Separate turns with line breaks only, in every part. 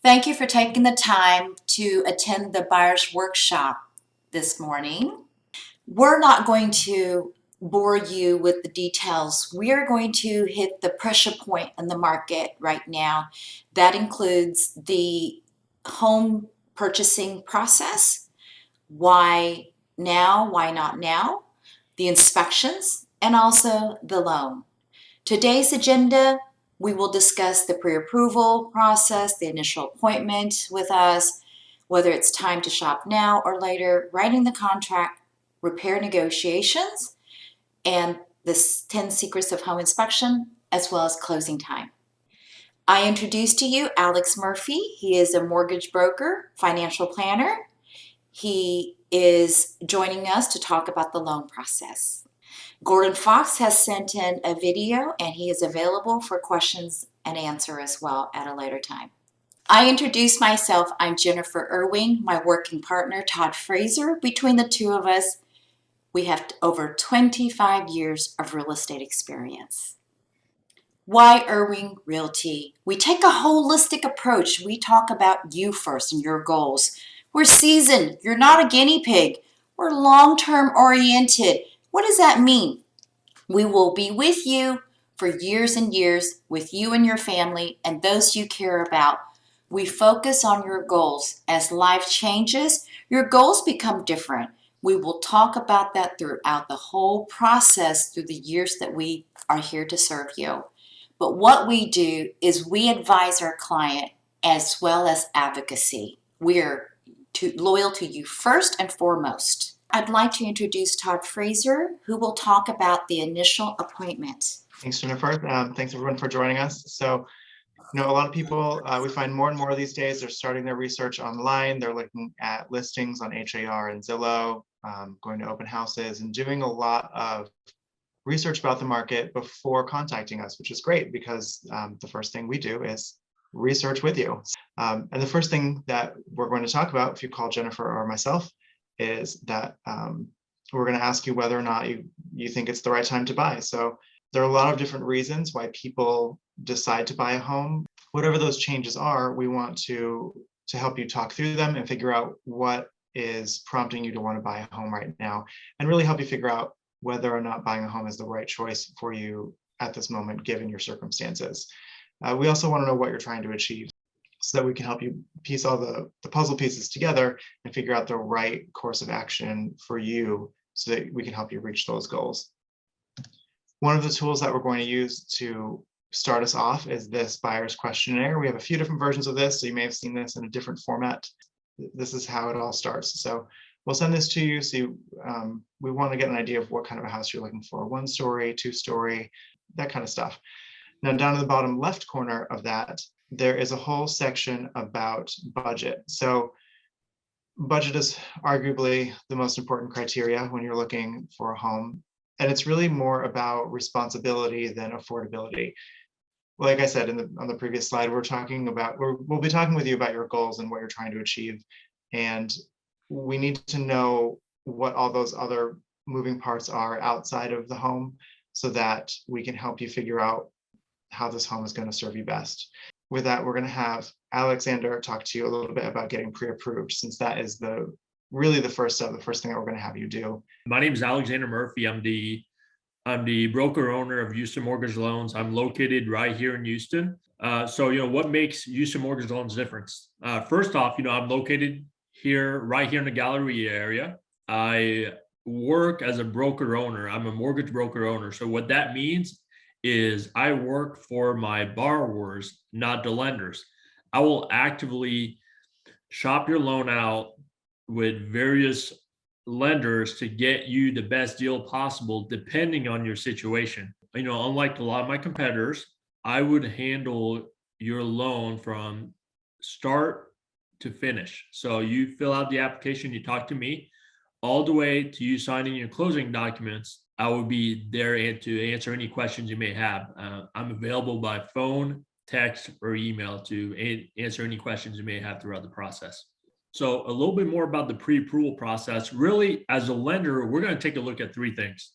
Thank you for taking the time to attend the buyer's workshop this morning. We're not going to bore you with the details. We are going to hit the pressure point in the market right now. That includes the home purchasing process. Why now? Why not now? The inspections and also the loan. Today's agenda, we will discuss the pre-approval process, the initial appointment with us, whether it's time to shop now or later, writing the contract, repair negotiations, and the 10 secrets of home inspection, as well as closing time. I introduce to you Alex Murphy. He is a mortgage broker, financial planner. He is joining us to talk about the loan process. Gordon Fox has sent in a video and he is available for questions and answer as well at a later time. I introduce myself. I'm Jennifer Erwing, my working partner, Todd Fraser. Between the two of us, we have over 25 years of real estate experience. Why Erwing Realty? We take a holistic approach. We talk about you first and your goals. We're seasoned. You're not a guinea pig. We're long-term oriented. What does that mean? We will be with you for years and years, with you and your family and those you care about. We focus on your goals. As life changes, your goals become different. We will talk about that throughout the whole process through the years that we are here to serve you. But what we do is we advise our client as well as advocacy. We're loyal to you first and foremost. I'd like to introduce Todd Fraser, who will talk about the initial appointment.
Thanks, Jennifer. Thanks everyone for joining us. So, a lot of people, we find more and more these days, they're starting their research online. They're looking at listings on HAR and Zillow, going to open houses and doing a lot of research about the market before contacting us, which is great because the first thing we do is research with you. And the first thing that we're going to talk about, if you call Jennifer or myself, is that we're going to ask you whether or not you think it's the right time to buy. So there are a lot of different reasons why people decide to buy a home. Whatever those changes are, we want to help you talk through them and figure out what is prompting you to want to buy a home right now, and really help you figure out whether or not buying a home is the right choice for you at this moment, given your circumstances. We also want to know what you're trying to achieve, so that we can help you piece all the puzzle pieces together and figure out the right course of action for you so that we can help you reach those goals. One of the tools that we're going to use to start us off is this buyer's questionnaire. We have a few different versions of this, so you may have seen this in a different format. This is how it all starts. So we'll send this to you. So we want to get an idea of what kind of a house you're looking for: 1-story, 2-story, that kind of stuff. Now, down in the bottom left corner of that, there is a whole section about budget. So budget is arguably the most important criteria when you're looking for a home. And it's really more about responsibility than affordability. Like I said on the previous slide, we'll be talking with you about your goals and what you're trying to achieve. And we need to know what all those other moving parts are outside of the home so that we can help you figure out how this home is going to serve you best. With that, we're going to have Alexander talk to you a little bit about getting pre-approved, since that is really the first step, the first thing that we're going to have you do.
My name is Alexander Murphy. I'm the broker owner of Houston Mortgage Loans. I'm located right here in Houston. So what makes Houston Mortgage Loans different? First off, I'm located right here in the Galleria area. I work as a broker owner. I'm a mortgage broker owner. So what that means is I work for my borrowers, not the lenders. I will actively shop your loan out with various lenders to get you the best deal possible, depending on your situation. Unlike a lot of my competitors, I would handle your loan from start to finish. So you fill out the application, you talk to me, all the way to you signing your closing documents. I will be there to answer any questions you may have. I'm available by phone, text, or email to answer any questions you may have throughout the process. So a little bit more about the pre-approval process. Really, as a lender, we're going to take a look at 3 things.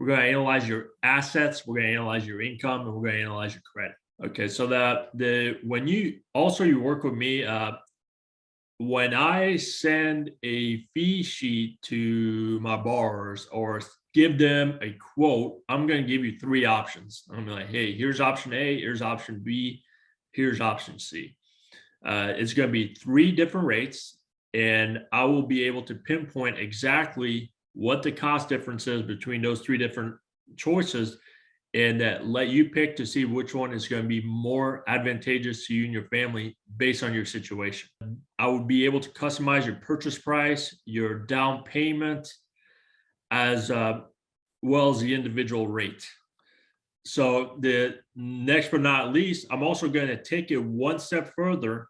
We're going to analyze your assets, we're going to analyze your income, and we're going to analyze your credit. Okay, so that when you work with me, when I send a fee sheet to my borrowers or give them a quote, I'm going to give you three options. I'm gonna be like, hey, here's option A, here's option B, here's option C. It's going to be three different rates, and I will be able to pinpoint exactly what the cost difference is between those three different choices, and that let you pick to see which one is going to be more advantageous to you and your family based on your situation. I would be able to customize your purchase price, your down payment, as well as the individual rate. So the next but not least, I'm also going to take it one step further.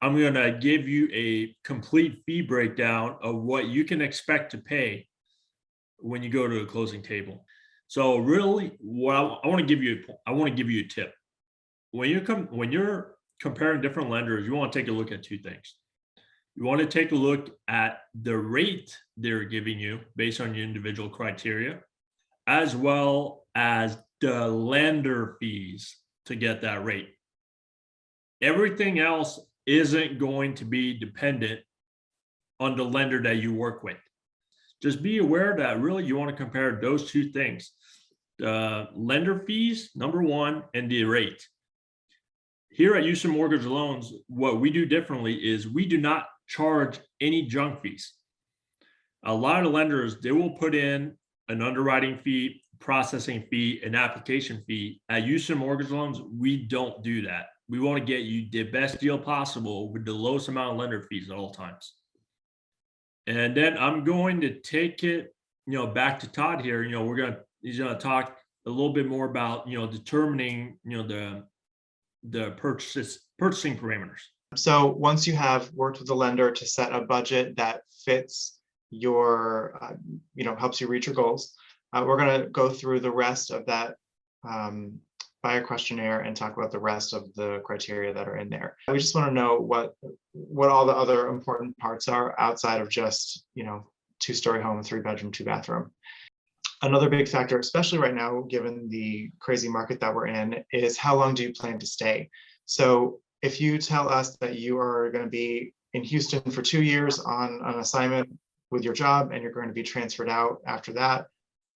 I'm going to give you a complete fee breakdown of what you can expect to pay when you go to a closing table. So really, I want to give you a tip. When you're comparing different lenders, you want to take a look at two things. You want to take a look at the rate they're giving you based on your individual criteria, as well as the lender fees to get that rate. Everything else isn't going to be dependent on the lender that you work with. Just be aware that really you want to compare those two things: the lender fees, number one, and the rate. Here at Houston Mortgage Loans, what we do differently is we do not charge any junk fees. A lot of lenders, they will put in an underwriting fee, processing fee, an application fee. At Houston Mortgage Loans, we don't do that. We want to get you the best deal possible with the lowest amount of lender fees at all times. And then I'm going to take it, back to Todd here. He's gonna talk a little bit more about, determining, the purchasing parameters.
So once you have worked with the lender to set a budget that fits your, helps you reach your goals, we're going to go through the rest of that buyer questionnaire and talk about the rest of the criteria that are in there. We just want to know what all the other important parts are outside of just, 2-story home, 3-bedroom, 2-bathroom. Another big factor, especially right now, given the crazy market that we're in, is how long do you plan to stay? So if you tell us that you are going to be in Houston for 2 years on an assignment with your job and you're going to be transferred out after that,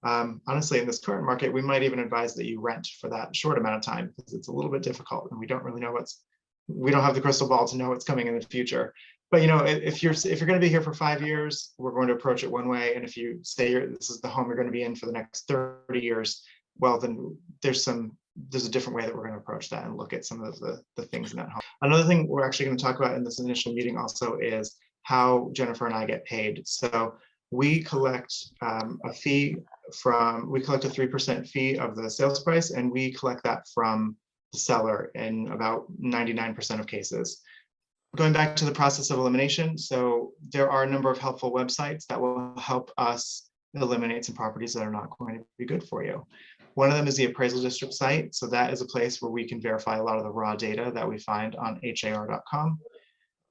honestly, in this current market, we might even advise that you rent for that short amount of time, because it's a little bit difficult and we don't really know we don't have the crystal ball to know what's coming in the future. But if you're going to be here for 5 years, we're going to approach it one way. And if you say this is the home you're going to be in for the next 30 years, well, then there's a different way that we're going to approach that and look at some of the things in that home. Another thing we're actually going to talk about in this initial meeting also is how Jennifer and I get paid. So we collect a 3% fee of the sales price, and we collect that from the seller in about 99% of cases. Going back to the process of elimination, so there are a number of helpful websites that will help us eliminate some properties that are not going to be good for you. One of them is the appraisal district site. So that is a place where we can verify a lot of the raw data that we find on har.com.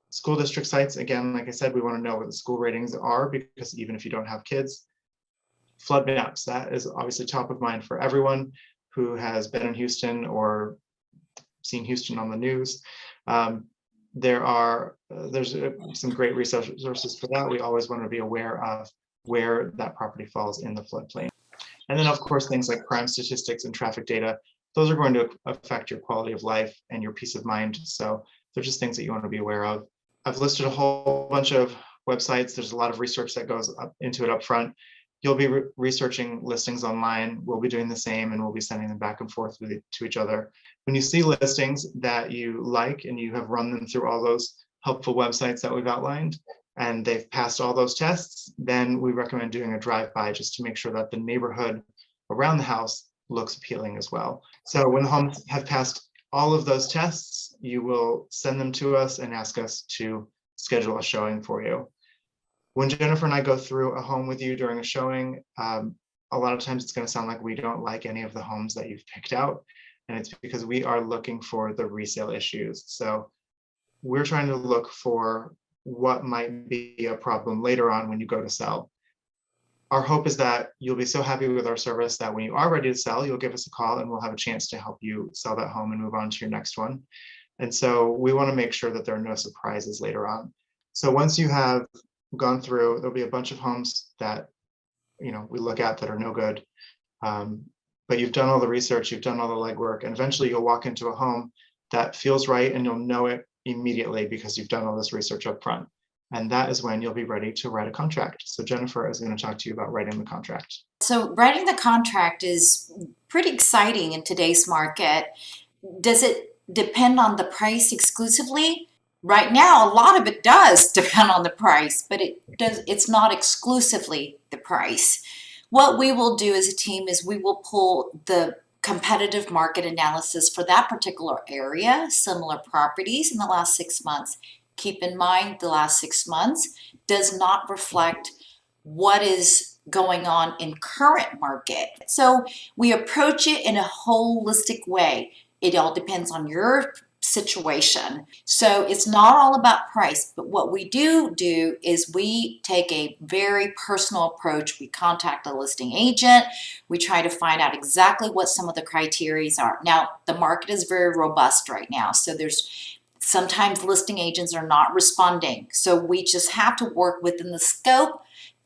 School district sites, again, like I said, we want to know what the school ratings are, because even if you don't have kids. Flood maps, that is obviously top of mind for everyone who has been in Houston or seen Houston on the news. There's some great resources for that. We always want to be aware of where that property falls in the floodplain. And then, of course, things like crime statistics and traffic data, those are going to affect your quality of life and your peace of mind. So they're just things that you want to be aware of. I've listed a whole bunch of websites. There's a lot of research that goes into it up front. You'll be researching listings online. We'll be doing the same, and we'll be sending them back and forth to each other. When you see listings that you like and you have run them through all those helpful websites that we've outlined, and they've passed all those tests, then we recommend doing a drive-by just to make sure that the neighborhood around the house looks appealing as well. So when the homes have passed all of those tests, you will send them to us and ask us to schedule a showing for you. When Jennifer and I go through a home with you during a showing, a lot of times it's going to sound like we don't like any of the homes that you've picked out. And it's because we are looking for the resale issues. So we're trying to look for what might be a problem later on when you go to sell. our hope is that you'll be so happy with our service that when you are ready to sell, you'll give us a call and we'll have a chance to help you sell that home and move on to your next one. And so we want to make sure that there are no surprises later on. So once you have gone through, there'll be a bunch of homes that we look at that are no good. But you've done all the research, you've done all the legwork, and eventually you'll walk into a home that feels right and you'll know it immediately because you've done all this research up front. And that is when you'll be ready to write a contract. So Jennifer is going to talk to you about writing the contract.
So writing the contract is pretty exciting in today's market. Does it depend on the price exclusively? Right now, a lot of it does depend on the price, but it's not exclusively the price. What we will do as a team is we will pull the competitive market analysis for that particular area, similar properties in the last 6 months. Keep in mind, the last 6 months does not reflect what is going on in current market. So we approach it in a holistic way. It all depends on your situation. So it's not all about price, but what we do is we take a very personal approach. We contact the listing agent. We try to find out exactly what some of the criteria are. Now, the market is very robust right now. So sometimes listing agents are not responding. So we just have to work within the scope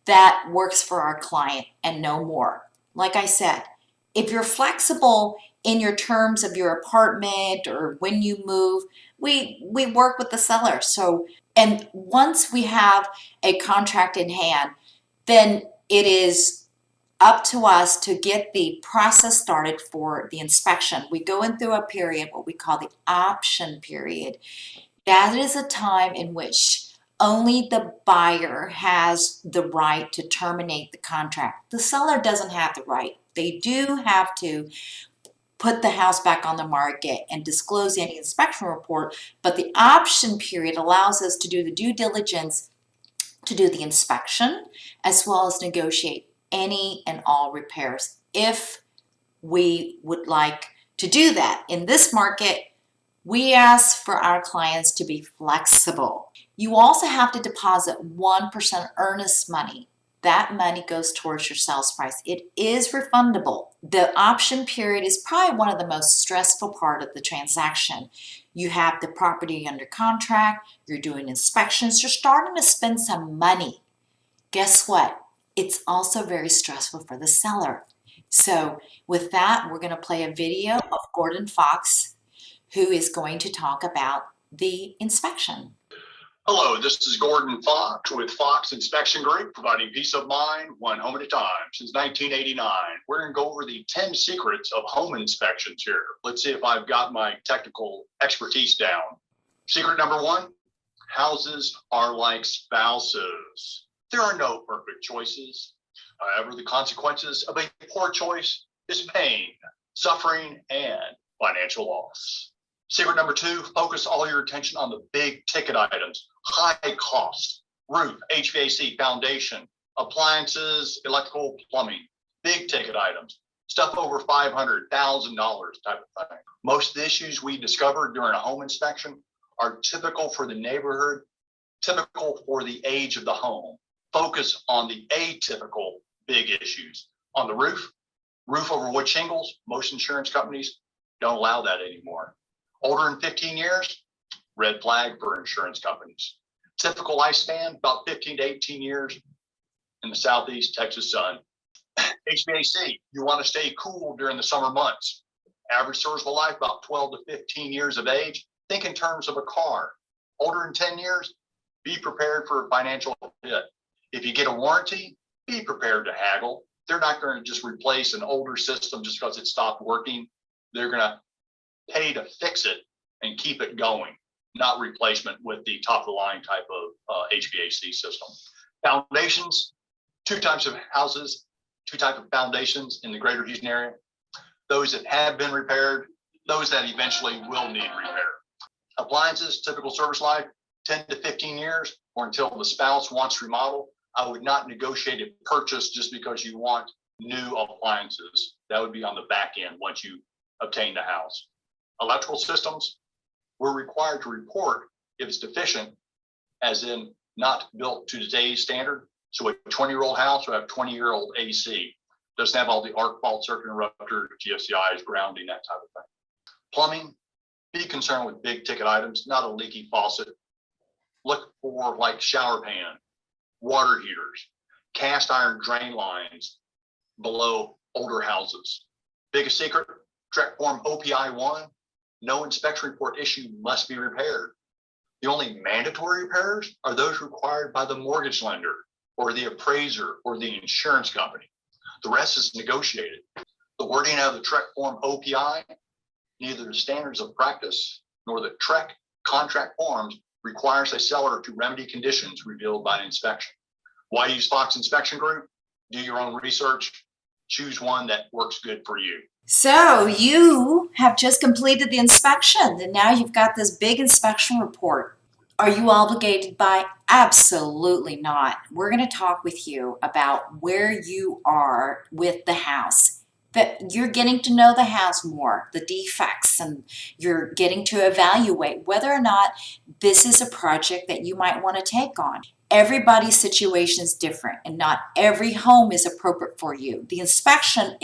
that works for our client and no more. Like I said, if you're flexible in your terms of your apartment or when you move, we work with the seller. And once we have a contract in hand, then it is up to us to get the process started for the inspection. We go in through a period, what we call the option period. That is a time in which only the buyer has the right to terminate the contract. The seller doesn't have the right. They do have to put the house back on the market and disclose any inspection report, but the option period allows us to do the due diligence to do the inspection as well as negotiate any and all repairs if we would like to do that. In this market, we ask for our clients to be flexible. You also have to deposit 1% earnest money. That money goes towards your sales price. It is refundable. The option period is probably one of the most stressful part of the transaction. You have the property under contract, you're doing inspections, you're starting to spend some money. Guess what? It's also very stressful for the seller. So with that, we're going to play a video of Gordon Fox, who is going to talk about the inspection.
Hello, this is Gordon Fox with Fox Inspection Group, providing peace of mind one home at a time since 1989. We're going to go over the 10 secrets of home inspections here. Let's see if I've got my technical expertise down. Secret number 1, houses are like spouses. There are no perfect choices. However, the consequences of a poor choice is pain, suffering, and financial loss. Secret number 2, focus all your attention on the big ticket items, high cost, roof, HVAC, foundation, appliances, electrical, plumbing, big ticket items, stuff over $500,000 type of thing. Most of the issues we discovered during a home inspection are typical for the neighborhood, typical for the age of the home. Focus on the atypical big issues. On the roof over wood shingles, most insurance companies don't allow that anymore. Older than 15 years, red flag for insurance companies. Typical lifespan, about 15 to 18 years in the Southeast Texas sun. HVAC, you want to stay cool during the summer months. Average serviceable life, about 12 to 15 years of age. Think in terms of a car. Older than 10 years, be prepared for a financial hit. If you get a warranty, be prepared to haggle. They're not going to just replace an older system just because it stopped working. They're going to pay to fix it and keep it going, not replacement with the top of the line type of HVAC system. Foundations, 2 types of houses, 2 types of foundations in the greater Houston area. Those that have been repaired, those that eventually will need repair. Appliances, typical service life, 10 to 15 years, or until the spouse wants to remodel. I would not negotiate a purchase just because you want new appliances. That would be on the back end once you obtain the house. Electrical systems, we're required to report if it's deficient, as in not built to today's standard. So a 20-year-old house will have 20-year-old AC. Doesn't have all the arc fault, circuit interrupter, GFCIs, grounding, that type of thing. Plumbing, be concerned with big ticket items, not a leaky faucet. Look for like shower pan, water heaters, cast iron drain lines below older houses. Biggest secret, Trek form OPI 1, no inspection report issue must be repaired. The only mandatory repairs are those required by the mortgage lender or the appraiser or the insurance company. The rest is negotiated. The wording of the Trek form OPI, neither the standards of practice nor the Trek contract forms requires a seller to remedy conditions revealed by an inspection. Why use Fox Inspection Group? Do your own research. Choose one that works good for you.
So you have just completed the inspection and now you've got this big inspection report. Are you obligated by? Absolutely not. We're going to talk with you about where you are with the house. That you're getting to know the house more, the defects, and you're getting to evaluate whether or not this is a project that you might want to take on. Everybody's situation is different and not every home is appropriate for you. The inspection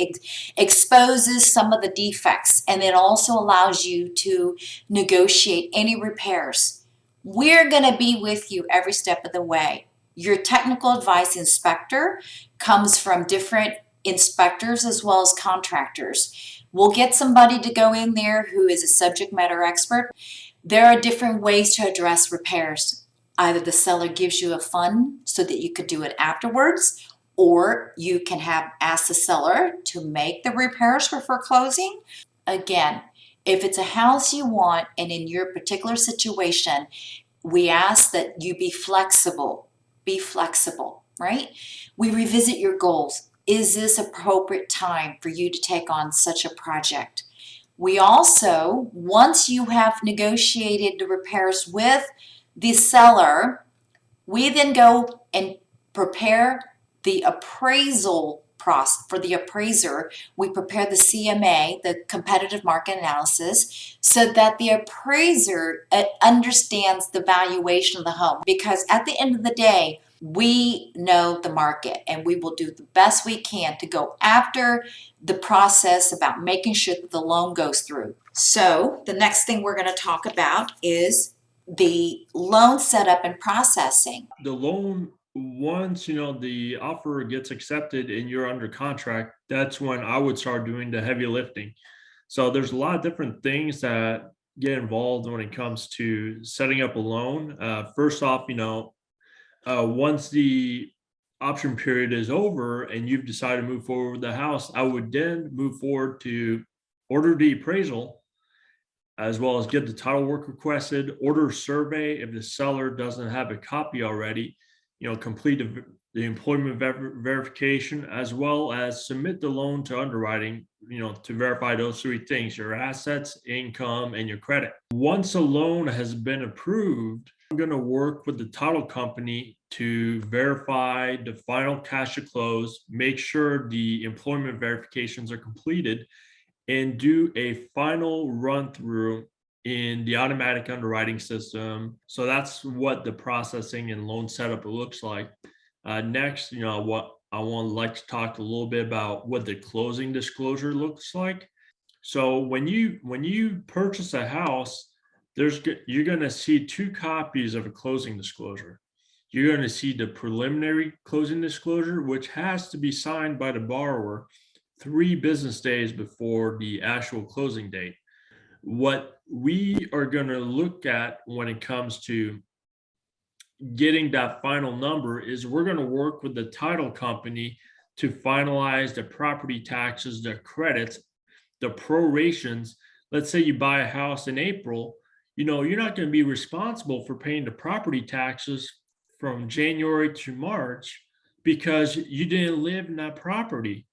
exposes some of the defects and it also allows you to negotiate any repairs. We're going to be with you every step of the way. Your technical advice inspector comes from different inspectors as well as contractors. We'll get somebody to go in there who is a subject matter expert. There are different ways to address repairs. Either the seller gives you a fund so that you could do it afterwards, or you can ask the seller to make the repairs for closing. Again, if it's a house you want and in your particular situation, we ask that you be flexible. Be flexible, right? We revisit your goals. Is this appropriate time for you to take on such a project? We also, once you have negotiated the repairs with the seller, we then go and prepare the appraisal process. For the appraiser, we prepare the CMA, the competitive market analysis, so that the appraiser understands the valuation of the home. Because at the end of the day, we know the market and we will do the best we can to go after the process about making sure that the loan goes through. So the next thing we're going to talk about is the loan setup and processing.
The loan, once the offer gets accepted and you're under contract, that's when I would start doing the heavy lifting. So there's a lot of different things that get involved when it comes to setting up a loan. First off, once the option period is over and you've decided to move forward with the house, I would then move forward to order the appraisal, as well as get the title work requested, order a survey if the seller doesn't have a copy already, complete the employment verification, as well as submit the loan to underwriting, to verify those three things: your assets, income, and your credit. Once a loan has been approved, I'm going to work with the title company to verify the final cash to close, make sure the employment verifications are completed, and do a final run through in the automatic underwriting system. So that's what the processing and loan setup looks like. Next, what I want to like to talk a little bit about what the closing disclosure looks like. So when you purchase a house, you're going to see two copies of a closing disclosure. You're going to see the preliminary closing disclosure, which has to be signed by the borrower 3 business days before the actual closing date. What we are going to look at when it comes to getting that final number is we're going to work with the title company to finalize the property taxes, the credits, the prorations. Let's say you buy a house in April, you're not going to be responsible for paying the property taxes from January to March because you didn't live in that property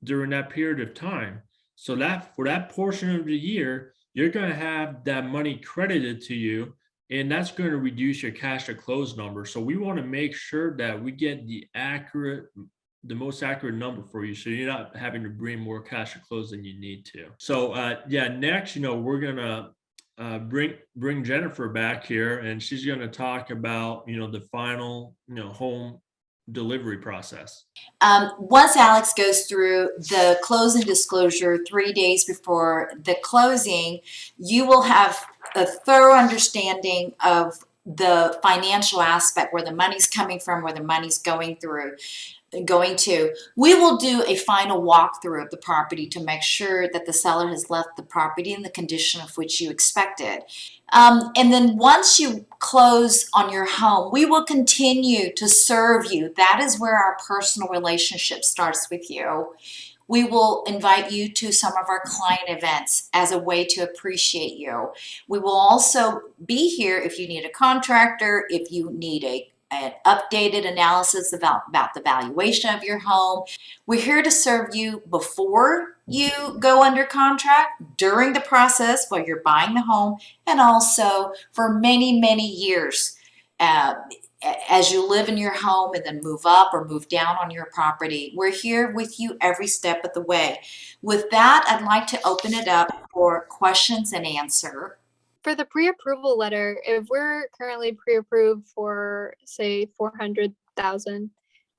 during that period of time. So that for that portion of the year, you're going to have that money credited to you, and that's going to reduce your cash to close number. So we want to make sure that we get the most accurate number for you, so you're not having to bring more cash to close than you need to. So next, we're going to bring Jennifer back here, and she's going to talk about the final home delivery process?
Once Alex goes through the closing disclosure 3 days before the closing, you will have a thorough understanding of the financial aspect, where the money's coming from, where the money's going to. We will do a final walkthrough of the property to make sure that the seller has left the property in the condition of which you expected. And then once you close on your home, we will continue to serve you. That is where our personal relationship starts with you. We will invite you to some of our client events as a way to appreciate you. We will also be here if you need a contractor, if you need an updated analysis about the valuation of your home. We're here to serve you before you go under contract, during the process while you're buying the home, and also for many, many years as you live in your home and then move up or move down on your property. We're here with you every step of the way. With that, I'd like to open it up for questions and answer.
For the pre-approval letter, if we're currently pre-approved for say 400,000,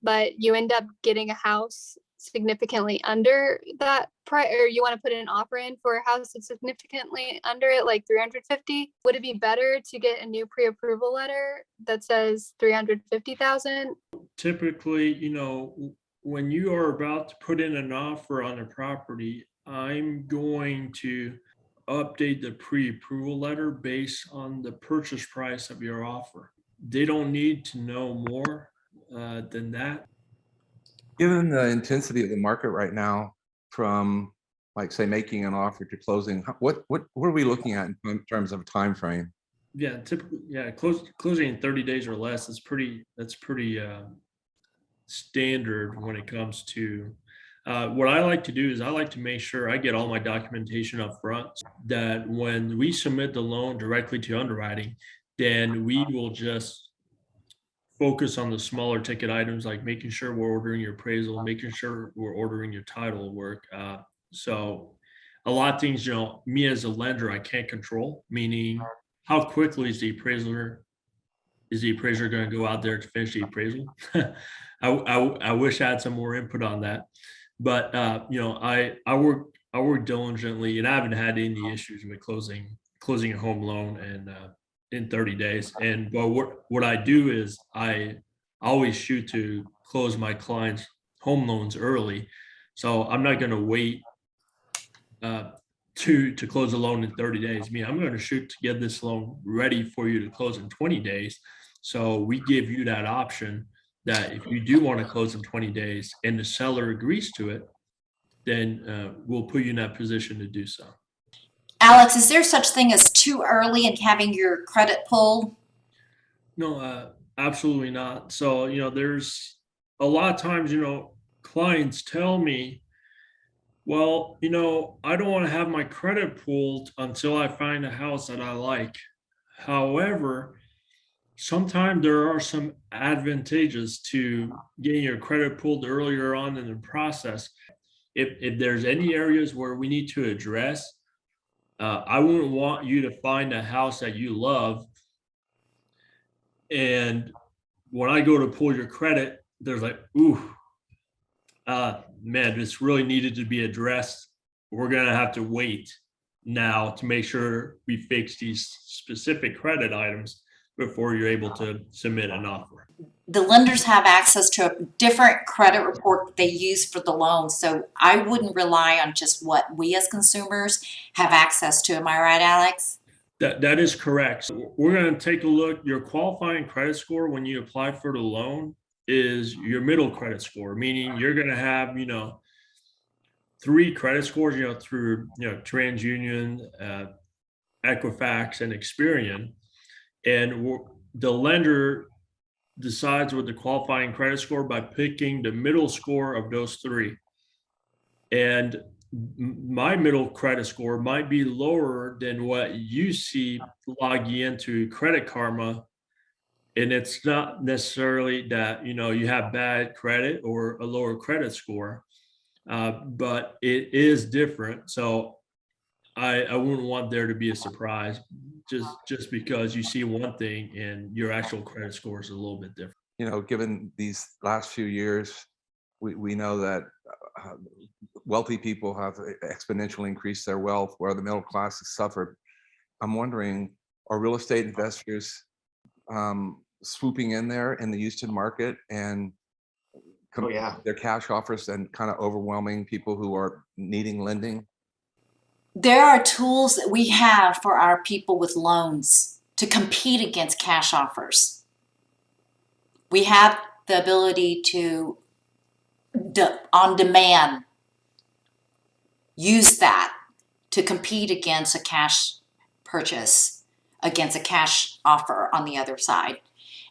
but you end up getting a house significantly under that price, or you want to put an offer in for a house that's significantly under it, like 350, would it be better to get a new pre-approval letter that says 350,000?
Typically, when you are about to put in an offer on a property, I'm going to update the pre-approval letter based on the purchase price of your offer. They don't need to know more than that.
Given the intensity of the market right now, from like say making an offer to closing, what are we looking at in terms of a time frame?
Yeah, typically, closing in 30 days or less is pretty standard when it comes to what I like to do is I like to make sure I get all my documentation up front, that when we submit the loan directly to underwriting, then we will just focus on the smaller ticket items, like making sure we're ordering your appraisal, making sure we're ordering your title work. So a lot of things, me as a lender, I can't control, meaning how quickly is the appraiser going to go out there to finish the appraisal? I wish I had some more input on that. But I work diligently, and I haven't had any issues with closing a home loan and in 30 days. But what I do is I always shoot to close my clients' home loans early. So I'm not going to wait to close a loan in 30 days. I'm going to shoot to get this loan ready for you to close in 20 days. So we give you that option that if you do want to close in 20 days and the seller agrees to it, then we'll put you in that position to do so.
Alex, is there such thing as too early in having your credit pulled?
No, absolutely not. So, there's a lot of times, clients tell me, well, I don't want to have my credit pulled until I find a house that I like. However, sometimes there are some advantages to getting your credit pulled earlier on in the process. If there's any areas where we need to address, I wouldn't want you to find a house that you love, and when I go to pull your credit, there's like, ooh, man, this really needed to be addressed. We're gonna have to wait now to make sure we fix these specific credit items before you're able to submit an offer.
The lenders have access to a different credit report that they use for the loan. So I wouldn't rely on just what we as consumers have access to. Am I right, Alex?
That is correct. So we're going to take a look. Your qualifying credit score when you apply for the loan is your middle credit score, meaning you're going to have, 3 credit scores, through, TransUnion, Equifax, and Experian. And the lender decides what the qualifying credit score by picking the middle score of those 3. And my middle credit score might be lower than what you see logging into Credit Karma. And it's not necessarily that, you have bad credit or a lower credit score, but it is different. So I wouldn't want there to be a surprise just because you see one thing and your actual credit score is a little bit different.
you know, given these last few years, we know that uh, wealthy people have exponentially increased their wealth where the middle class has suffered. I'm wondering, are real estate investors swooping in there in the Houston market and
Oh, yeah.
their cash offers and kind of overwhelming people who are needing lending?
There are tools that we have for our people with loans to compete against cash offers. We have the ability to, on demand, use that to compete against a cash purchase, against a cash offer on the other side.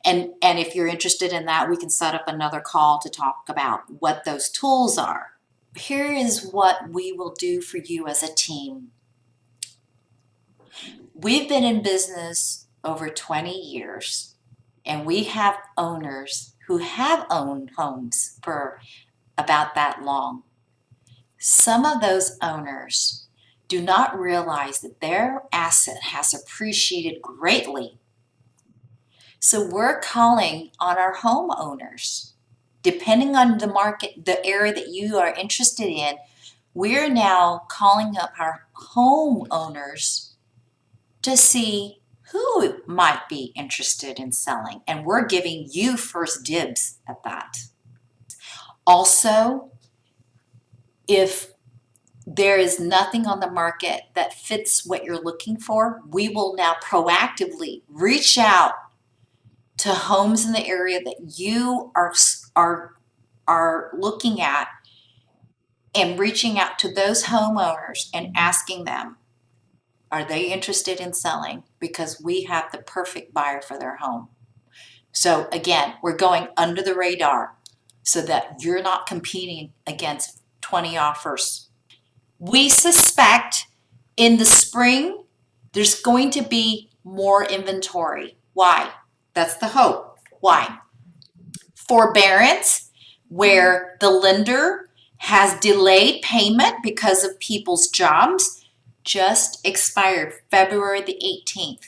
And if you're interested in that, we can set up another call to talk about what those tools are. Here is what we will do for you as a team. We've been in business over 20 years, and we have owners who have owned homes for about that long. Some of those owners do not realize that their asset has appreciated greatly. So we're calling on our homeowners. Depending on the market, the area that you are interested in, we're now calling up our homeowners to see who might be interested in selling. And we're giving you first dibs at that. Also, if there is nothing on the market that fits what you're looking for, we will now proactively reach out to homes in the area that you are looking at, and reaching out to those homeowners and asking them, are they interested in selling? Because we have the perfect buyer for their home. So again, we're going under the radar so that you're not competing against 20 offers. We suspect in the spring, there's going to be more inventory. Why? That's the hope. Why? Forbearance, where the lender has delayed payment because of people's jobs, just expired February the 18th.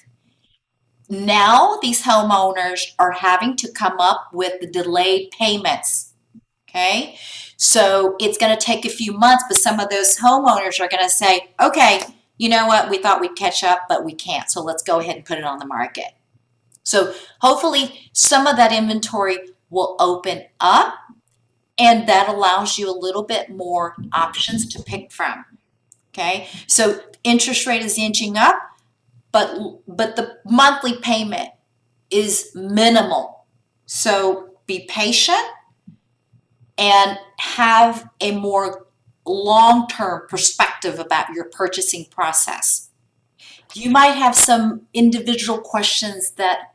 Now these homeowners are having to come up with the delayed payments, okay? So it's gonna take a few months, but some of those homeowners are gonna say, okay, you know what, we thought we'd catch up, but we can't, so let's go ahead and put it on the market. So hopefully some of that inventory will open up, and that allows you a little bit more options to pick from, okay? So interest rate is inching up, but the monthly payment is minimal. So be patient and have a more long-term perspective about your purchasing process. You might have some individual questions that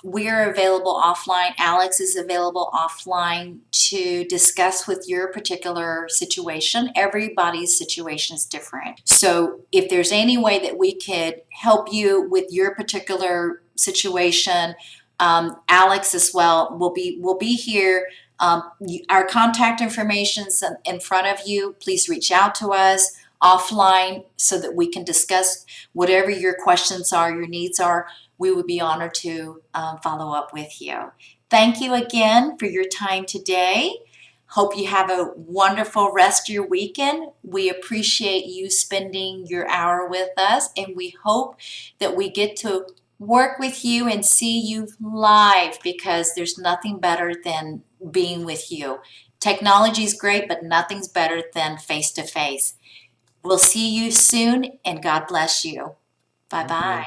we're available offline. Alex is available offline to discuss with your particular situation. Everybody's situation is different. So if there's any way that we could help you with your particular situation, Alex as well will be here. Our contact information's in front of you. Please reach out to us offline so that we can discuss whatever your questions are, your needs are. We would be honored to follow up with you. Thank you again for your time today. Hope you have a wonderful rest of your weekend. We appreciate you spending your hour with us, and we hope that we get to work with you and see you live, because there's nothing better than being with you. Technology is great, but nothing's better than face-to-face. We'll see you soon, and God bless you. Bye-bye.